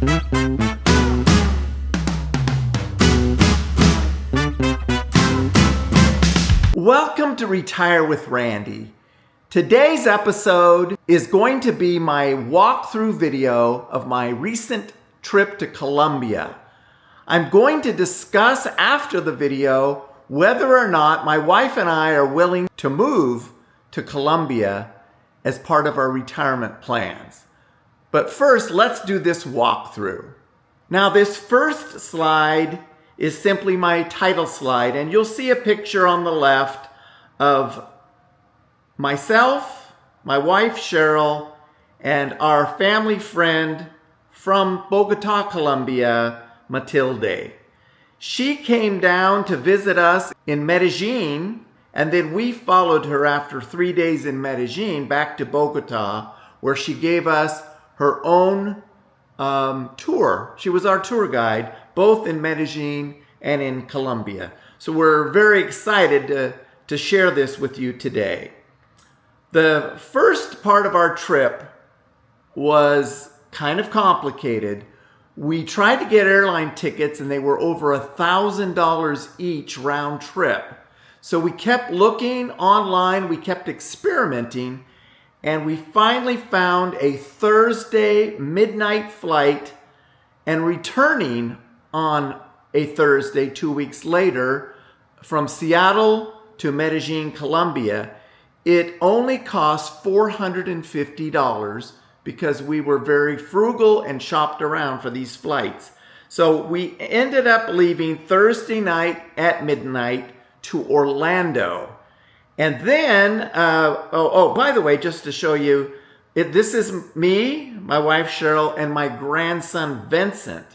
Welcome to Retire with Randy. Today's episode is going to be my walkthrough video of my recent trip to Colombia. I'm going to discuss after the video whether or not my wife and I are willing to move to Colombia as part of our retirement plans. But first, let's do this walkthrough. Now, this first slide is simply my title slide, and you'll see a picture on the left of myself, my wife Cheryl, and our family friend from Bogotá, Colombia, Matilde. She came down to visit us in Medellín, and then we followed her after 3 days in Medellín back to Bogotá, where she gave us her own tour. She was our tour guide, both in Medellín and in Colombia. So we're very excited to share this with you today. The first part of our trip was kind of complicated. We tried to get airline tickets and they were over $1,000 each round trip. So we kept looking online, we kept experimenting, and we finally found a Thursday midnight flight and returning on a Thursday 2 weeks later from Seattle to Medellín, Colombia. It only cost $450 because we were very frugal and shopped around for these flights. So we ended up leaving Thursday night at midnight to Orlando. And then, by the way, just to show you, this is me, my wife Cheryl, and my grandson Vincent.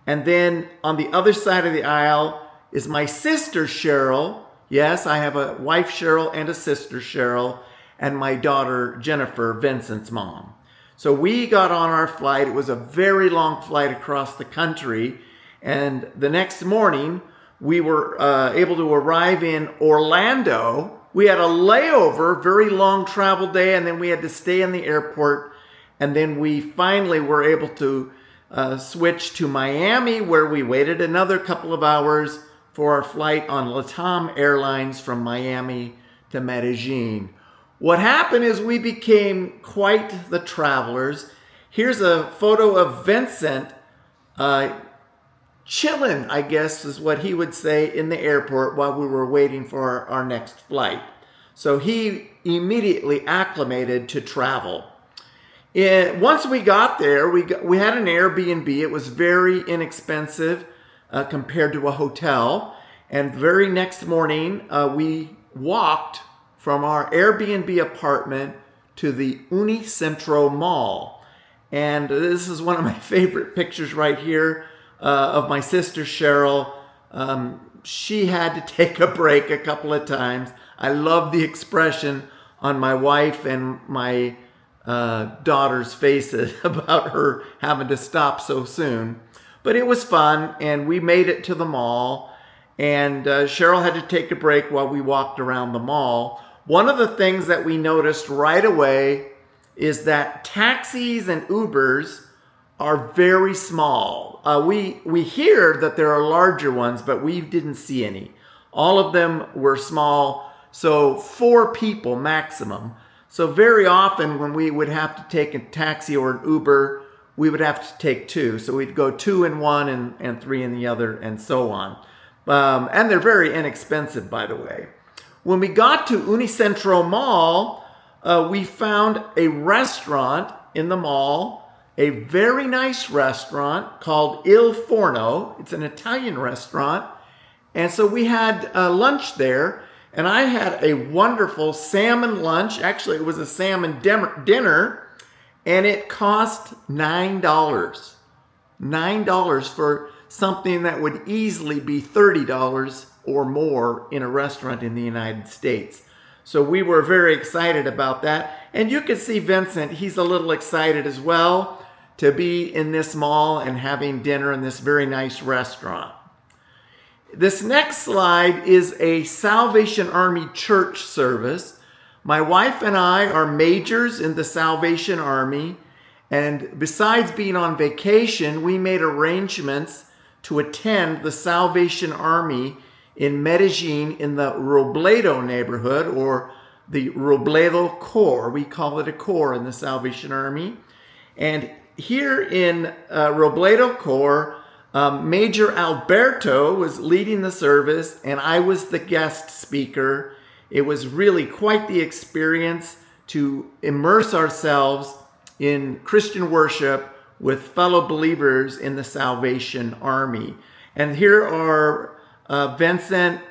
And then on the other side of the aisle is my sister Cheryl. Yes, I have a wife Cheryl and a sister Cheryl, and my daughter Jennifer, Vincent's mom. So we got on our flight. It was a very long flight across the country. And the next morning, we were able to arrive in Orlando. We had a layover, very long travel day, and then we had to stay in the airport. And then we finally were able to switch to Miami, where we waited another couple of hours for our flight on LATAM Airlines from Miami to Medellín. What happened is we became quite the travelers. Here's a photo of Vincent chilling, I guess is what he would say, in the airport while we were waiting for our next flight. So he immediately acclimated to travel. Once we got there, we had an Airbnb. It was very inexpensive compared to a hotel. And very next morning, we walked from our Airbnb apartment to the Unicentro Mall. And this is one of my favorite pictures right here of my sister Cheryl. She had to take a break a couple of times. I love the expression on my wife and my daughter's faces about her having to stop so soon. But it was fun, and we made it to the mall. And Cheryl had to take a break while we walked around the mall. One of the things that we noticed right away is that taxis and Ubers are very small. We hear that there are larger ones, but we didn't see any. All of them were small, so 4 people maximum. So very often when we would have to take a taxi or an Uber, we would have to take 2. So we'd go 2 in one and 3 in the other, and so on. And they're very inexpensive, by the way. When we got to Unicentro Mall, we found a restaurant in the mall, a very nice restaurant called Il Forno. It's an Italian restaurant. And so we had lunch there, and I had a wonderful salmon lunch. Actually, it was a salmon dinner, and it cost $9. $9 for something that would easily be $30 or more in a restaurant in the United States. So we were very excited about that. And you can see Vincent, he's a little excited as well to be in this mall and having dinner in this very nice restaurant. This next slide is a Salvation Army church service. My wife and I are majors in the Salvation Army, And besides being on vacation, we made arrangements to attend the Salvation Army in Medellín in the Robledo neighborhood, or the Robledo Corps. We call it a corps in the Salvation Army. And here in Robledo Corps, Major Alberto was leading the service, and I was the guest speaker. It was really quite the experience to immerse ourselves in Christian worship with fellow believers in the Salvation Army. And here are Vincent,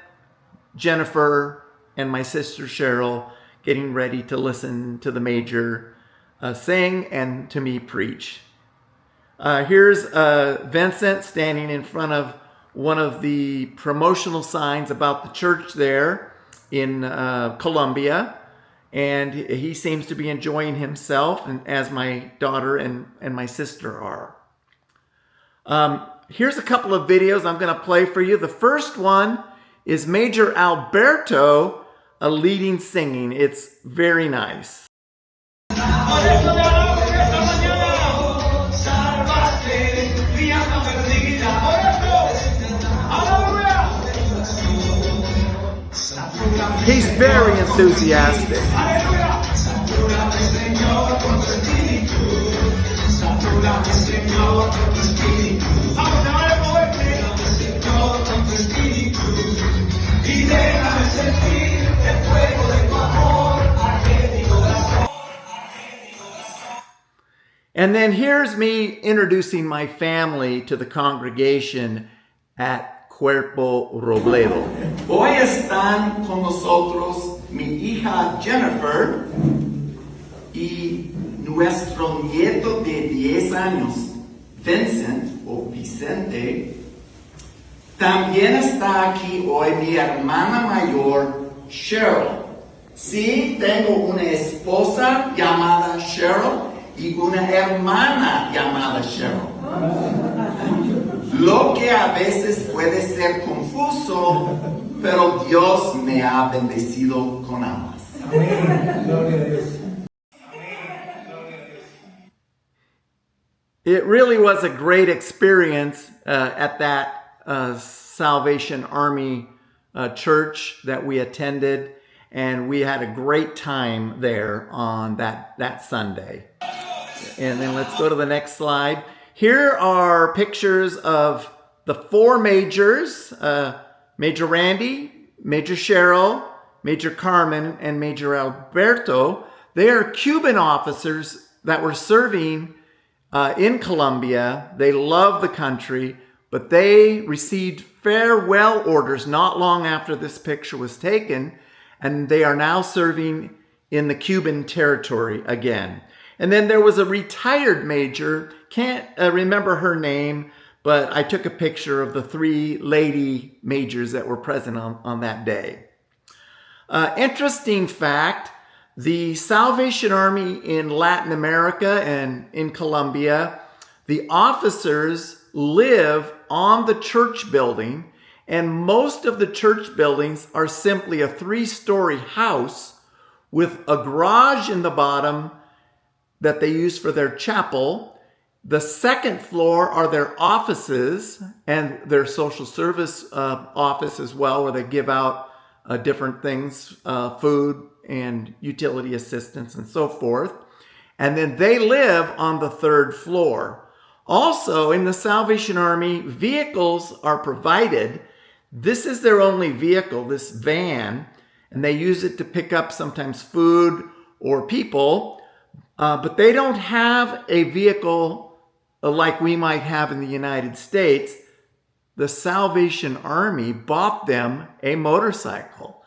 Jennifer, and my sister Cheryl getting ready to listen to the Major sing and to me preach. Here's Vincent standing in front of one of the promotional signs about the church there in Colombia, and he seems to be enjoying himself, and as my daughter and my sister are. Here's a couple of videos I'm going to play for you. The first one is Major Alberto leading singing. It's very nice. He's very enthusiastic. And then here's me introducing my family to the congregation at Cuerpo Robledo. Hoy están con nosotros mi hija Jennifer y nuestro nieto de 10 años, Vincent o Vicente. También está aquí hoy mi hermana mayor, Cheryl. Sí, tengo una esposa llamada Cheryl y una hermana llamada Cheryl. Lo que a veces puede ser confuso, pero Dios me ha bendecido con ambas. It really was a great experience at that Salvation Army church that we attended, and we had a great time there on that Sunday. And then let's go to the next slide. Here are pictures of the four majors, Major Randy, Major Cheryl, Major Carmen, and Major Alberto. They are Cuban officers that were serving in Colombia. They love the country, but they received farewell orders not long after this picture was taken, and they are now serving in the Cuban territory again. And then there was a retired major, can't remember her name, but I took a picture of the three lady majors that were present on that day. Interesting fact, the Salvation Army in Latin America and in Colombia, the officers live on the church building, and most of the church buildings are simply a 3-story house with a garage in the bottom that they use for their chapel. The second floor are their offices and their social service office as well, where they give out different things, food and utility assistance and so forth. And then they live on the 3rd floor. Also, in the Salvation Army, vehicles are provided. This is their only vehicle, this van, and they use it to pick up sometimes food or people. But they don't have a vehicle like we might have in the United States. The Salvation Army bought them a motorcycle.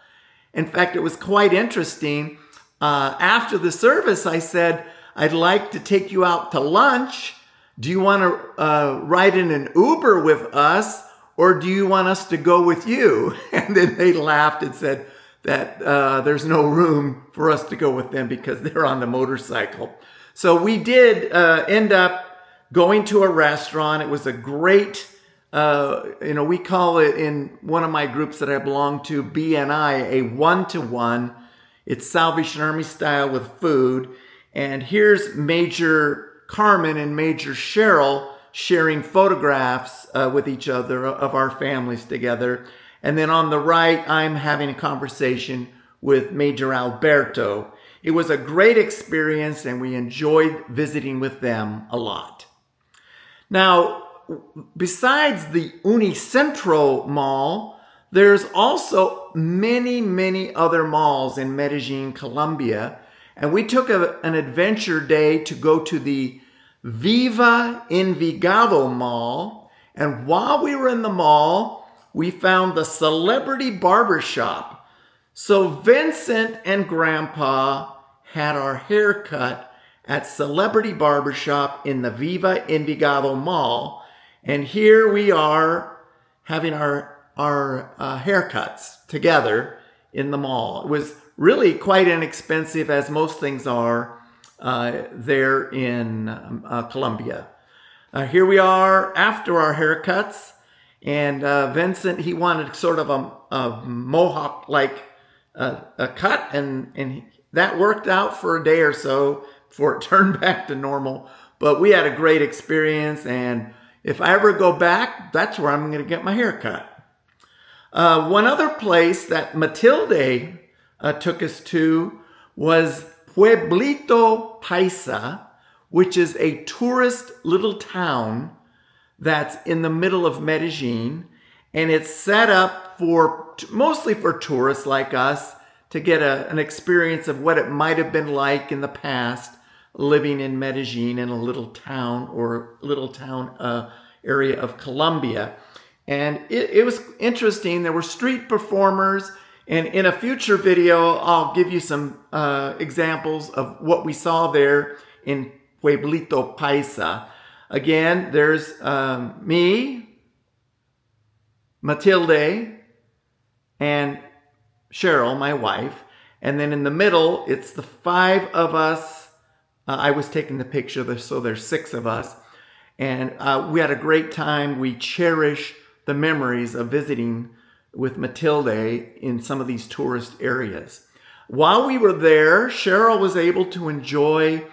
In fact, it was quite interesting. After the service, I said, I'd like to take you out to lunch. Do you want to ride in an Uber with us, or do you want us to go with you? And then they laughed and said that there's no room for us to go with them because they're on the motorcycle. So we did end up going to a restaurant. It was a great, we call it in one of my groups that I belong to, BNI, a 1-to-1. It's Salvation Army style with food. And here's Major Carmen and Major Cheryl sharing photographs with each other of our families together. And then on the right, I'm having a conversation with Major Alberto. It was a great experience, and we enjoyed visiting with them a lot. Now, besides the Unicentro Mall, there's also many other malls in Medellín, Colombia. And we took an adventure day to go to the Viva Envigado Mall. And while we were in the mall, we found the Celebrity Barbershop. So Vincent and Grandpa had our hair cut at Celebrity Barbershop in the Viva Envigado Mall. And here we are having our haircuts together in the mall. It was really quite inexpensive, as most things are there in Colombia. Here we are after our haircuts, and Vincent, he wanted sort of a mohawk-like a cut, and that worked out for a day or so before it turned back to normal. But we had a great experience, and if I ever go back, that's where I'm going to get my hair cut. One other place that Matilde took us to was Pueblito Paisa, which is a tourist little town that's in the middle of Medellín, and it's set up mostly for tourists like us to get an experience of what it might have been like in the past living in Medellín, in a little town area of Colombia. And it was interesting. There were street performers, and in a future video, I'll give you some examples of what we saw there in Pueblito Paisa. Again, there's me, Matilde, and Cheryl, my wife. And then in the middle, it's the five of us. I was taking the picture, so there's six of us. And we had a great time. We cherish the memories of visiting with Matilde in some of these tourist areas. While we were there, Cheryl was able to enjoy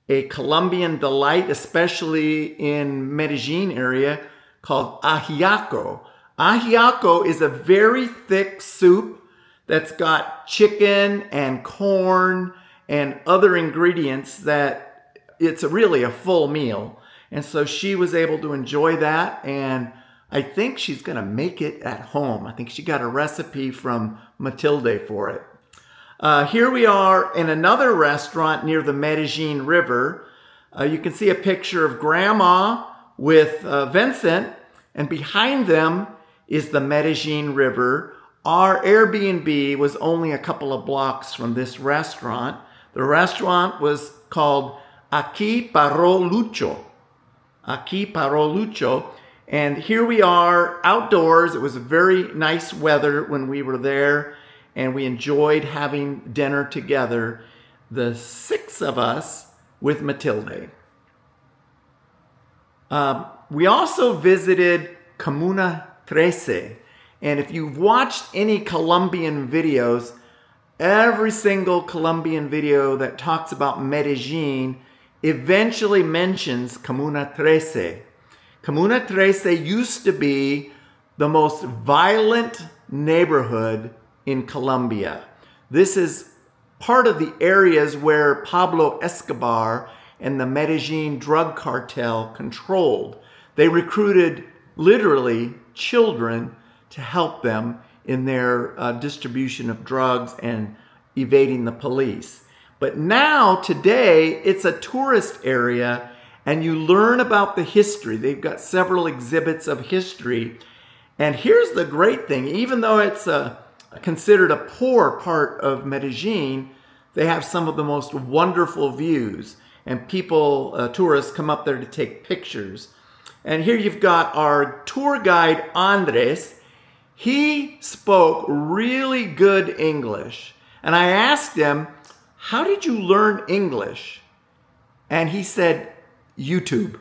a Colombian delight, especially in Medellín area, called ajiaco. Ajiaco is a very thick soup that's got chicken and corn and other ingredients that it's really a full meal. And so she was able to enjoy that, and I think she's going to make it at home. I think she got a recipe from Matilde for it. Here we are in another restaurant near the Medellín River. You can see a picture of Grandma with Vincent, and behind them is the Medellín River. Our Airbnb was only a couple of blocks from this restaurant. The restaurant was called Aquí Paró Lucho. Aquí Paró Lucho. And here we are outdoors. It was very nice weather when we were there, and we enjoyed having dinner together, the six of us with Matilde. We also visited Comuna 13. And if you've watched any Colombian videos, every single Colombian video that talks about Medellín eventually mentions Comuna 13. Comuna 13 used to be the most violent neighborhood in Colombia. This is part of the areas where Pablo Escobar and the Medellín drug cartel controlled. They recruited literally children to help them in their distribution of drugs and evading the police. But now, today, it's a tourist area, and you learn about the history. They've got several exhibits of history. And here's the great thing. Even though it's considered a poor part of Medellín, they have some of the most wonderful views. And people, tourists, come up there to take pictures. And here you've got our tour guide, Andres. He spoke really good English. And I asked him, how did you learn English? And he said, YouTube.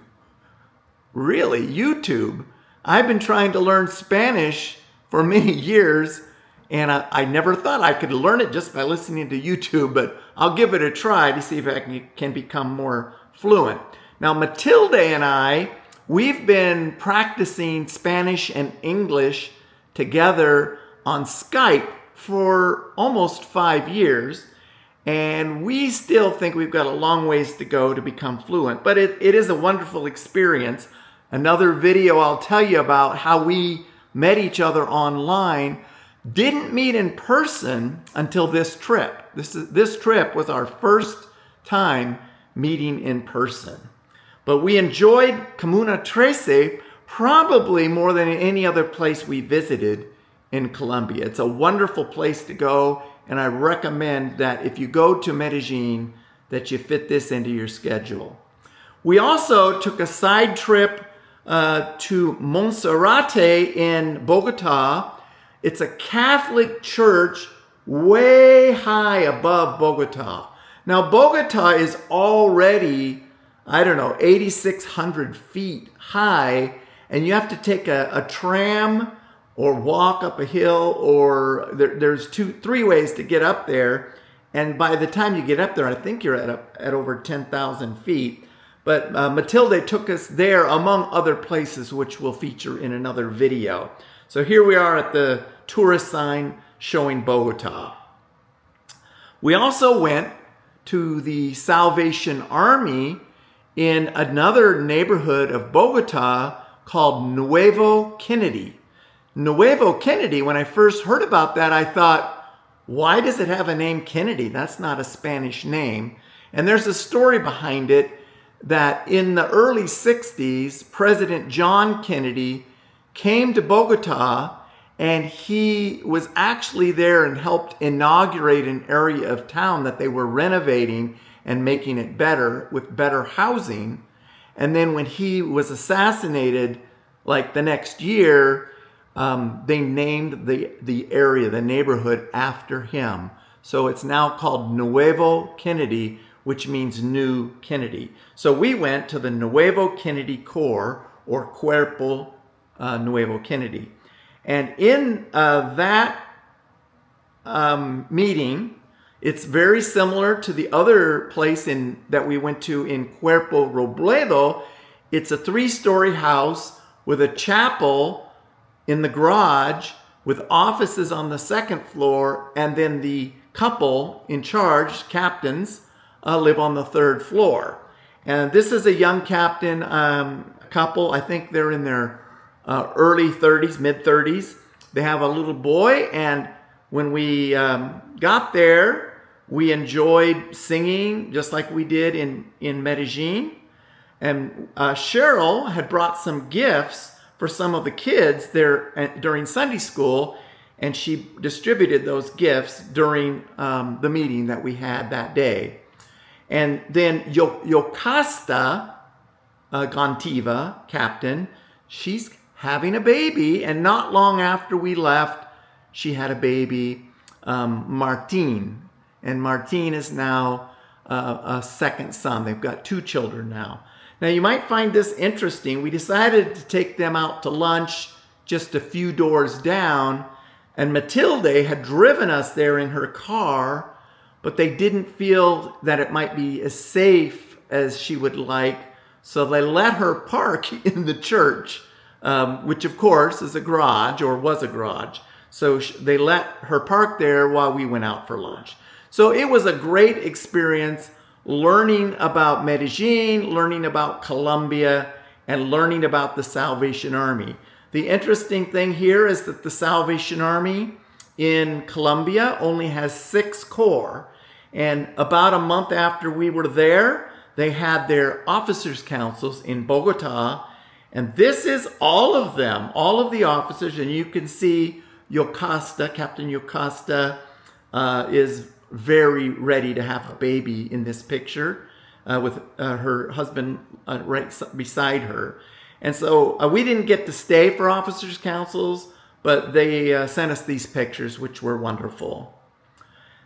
Really, YouTube? I've been trying to learn Spanish for many years, and I never thought I could learn it just by listening to YouTube, but I'll give it a try to see if I can become more fluent. Now, Matilde and I, we've been practicing Spanish and English together on Skype for almost 5 years, and we still think we've got a long ways to go to become fluent, but it is a wonderful experience. Another video I'll tell you about how we met each other online, didn't meet in person until this trip. This trip was our first time meeting in person. But we enjoyed Comuna 13 probably more than any other place we visited in Colombia. It's a wonderful place to go, and I recommend that if you go to Medellin, that you fit this into your schedule. We also took a side trip to Monserrate in Bogotá. It's a Catholic church way high above Bogotá. Now, Bogotá is already, 8,600 feet high, and you have to take a tram or walk up a hill, or there's 3 ways to get up there. And by the time you get up there, I think you're at over 10,000 feet. But Matilde took us there, among other places, which we'll feature in another video. So here we are at the tourist sign showing Bogotá. We also went to the Salvation Army in another neighborhood of Bogotá called Nuevo Kennedy. Nuevo Kennedy, when I first heard about that, I thought, why does it have a name Kennedy? That's not a Spanish name. And there's a story behind it, that in the early 60s, President John Kennedy came to Bogotá, and he was actually there and helped inaugurate an area of town that they were renovating and making it better with better housing. And then when he was assassinated, like the next year, they named the area, the neighborhood, after him. So it's now called Nuevo Kennedy, which means New Kennedy. So we went to the Nuevo Kennedy Corps, or Cuerpo Nuevo Kennedy. And in that meeting, it's very similar to the other place that we went to in Cuerpo Robledo. It's a 3-story house with a chapel in the garage with offices on the 2nd floor, and then the couple in charge, captains, live on the 3rd floor. And this is a young captain couple. I think they're in their early 30s, mid 30s. They have a little boy, and when we got there, we enjoyed singing just like we did in Medellin. And Cheryl had brought some gifts for some of the kids there during Sunday school, and she distributed those gifts during the meeting that we had that day. And then Yocasta Gontiva, captain, she's having a baby, and not long after we left, she had a baby, Martin. And Martin is now a 2nd son. They've got 2 children now. Now, you might find this interesting. We decided to take them out to lunch just a few doors down, and Matilde had driven us there in her car, but they didn't feel that it might be as safe as she would like, so they let her park in the church, which of course is a garage, or was a garage. So they let her park there while we went out for lunch. So it was a great experience, learning about Medellin, learning about Colombia, and learning about the Salvation Army. The interesting thing here is that the Salvation Army in Colombia only has 6 corps. And about a month after we were there, they had their officers' councils in Bogotá. And this is all of them, all of the officers. And you can see Yocasta, Captain Yocasta, is very ready to have a baby in this picture with her husband right beside her. And so we didn't get to stay for officers' councils, but they sent us these pictures, which were wonderful.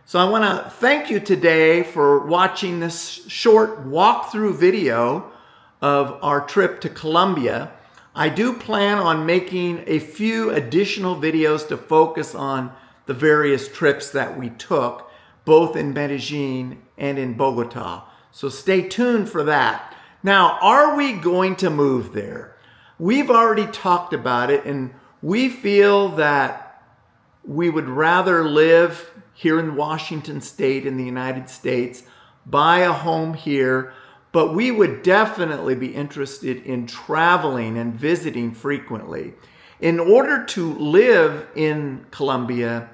So I want to thank you today for watching this short walkthrough video of our trip to Colombia. I do plan on making a few additional videos to focus on the various trips that we took, both in Medellin and in Bogotá. So stay tuned for that. Now, are we going to move there? We've already talked about it, and we feel that we would rather live here in Washington State in the United States, buy a home here, but we would definitely be interested in traveling and visiting frequently. In order to live in Colombia,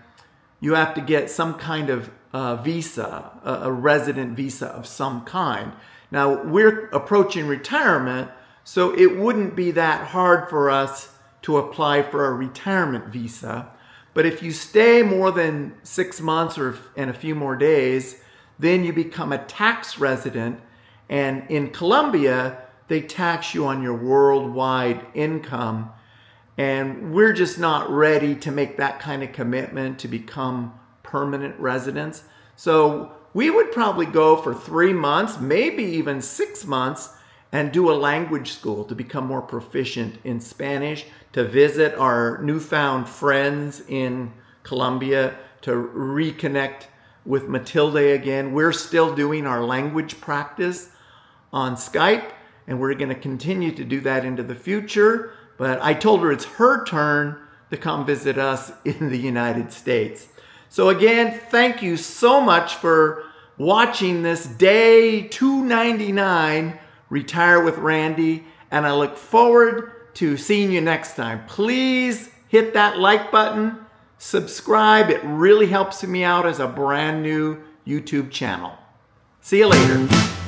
you have to get some kind of visa, a resident visa of some kind. Now, we're approaching retirement, so it wouldn't be that hard for us to apply for a retirement visa. But if you stay more than 6 months and a few more days, then you become a tax resident. And in Colombia, they tax you on your worldwide income. And we're just not ready to make that kind of commitment to become permanent residents. So we would probably go for 3 months, maybe even 6 months, and do a language school to become more proficient in Spanish, to visit our newfound friends in Colombia, to reconnect with Matilde again. We're still doing our language practice on Skype, and we're going to continue to do that into the future. But I told her it's her turn to come visit us in the United States. So again, thank you so much for watching this day 299 Retire with Randy, and I look forward to seeing you next time. Please hit that like button, subscribe. It really helps me out as a brand new YouTube channel. See you later.